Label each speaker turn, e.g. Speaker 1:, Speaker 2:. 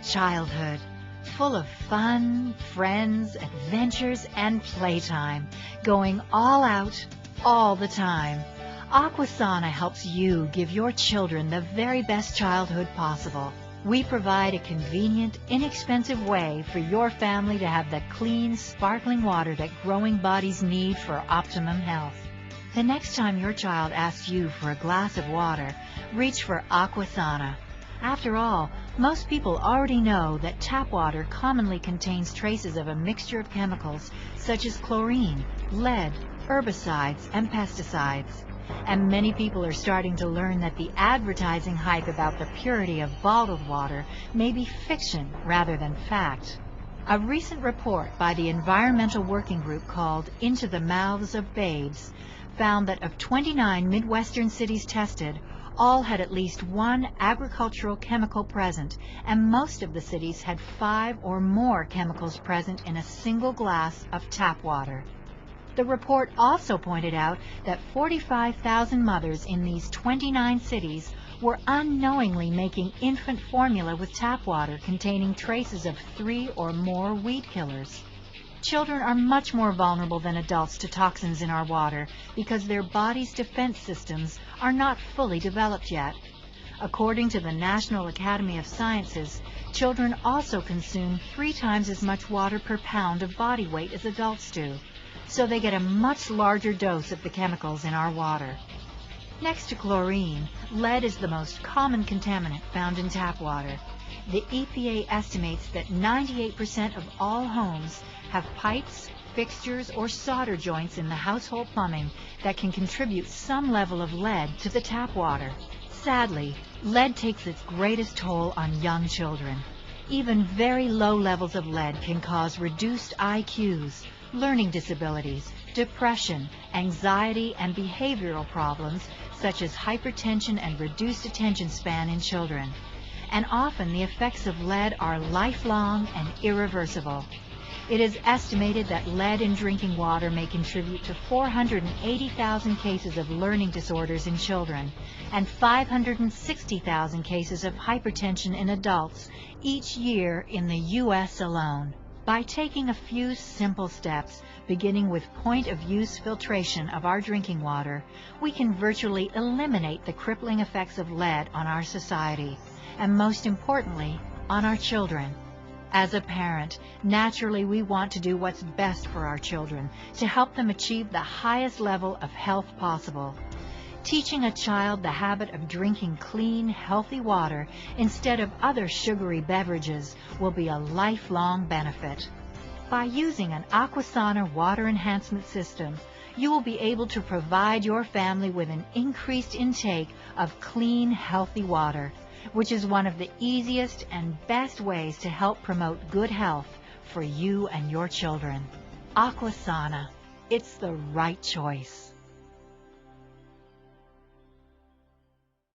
Speaker 1: Childhood, full of fun, friends, adventures, and playtime, going all out, all the time. Aquasana helps you give your children the very best childhood possible. We provide a convenient, inexpensive way for your family to have the clean, sparkling water that growing bodies need for optimum health. The next time your child asks you for a glass of water, reach for Aquasana. After all, most people already know that tap water commonly contains traces of a mixture of chemicals such as chlorine, lead, herbicides, and pesticides. And many people are starting to learn that the advertising hype about the purity of bottled water may be fiction rather than fact. A recent report by the environmental working group called Into the Mouths of Babes found that of 29 Midwestern cities tested, all had at least one agricultural chemical present, and most of the cities had 5 or more chemicals present in a single glass of tap water. The report also pointed out that 45,000 mothers in these 29 cities were unknowingly making infant formula with tap water containing traces of 3 or more weed killers. Children are much more vulnerable than adults to toxins in our water because their body's defense systems are not fully developed yet. According to the National Academy of Sciences, children also consume 3 times as much water per pound of body weight as adults do, so they get a much larger dose of the chemicals in our water. Next to chlorine, lead is the most common contaminant found in tap water. The EPA estimates that 98% of all homes have pipes, fixtures, or solder joints in the household plumbing that can contribute some level of lead to the tap water. Sadly, lead takes its greatest toll on young children. Even very low levels of lead can cause reduced IQs, learning disabilities, depression, anxiety, and behavioral problems such as hypertension and reduced attention span in children. And often the effects of lead are lifelong and irreversible. It is estimated that lead in drinking water may contribute to 480,000 cases of learning disorders in children and 560,000 cases of hypertension in adults each year in the U.S. alone. By taking a few simple steps, beginning with point-of-use filtration of our drinking water, we can virtually eliminate the crippling effects of lead on our society, and most importantly, on our children. As a parent, naturally we want to do what's best for our children to help them achieve the highest level of health possible. Teaching a child the habit of drinking clean, healthy water instead of other sugary beverages will be a lifelong benefit. By using an Aquasana water enhancement system, you will be able to provide your family with an increased intake of clean, healthy water, which is one of the easiest and best ways to help promote good health for you and your children. Aquasana, it's the right choice.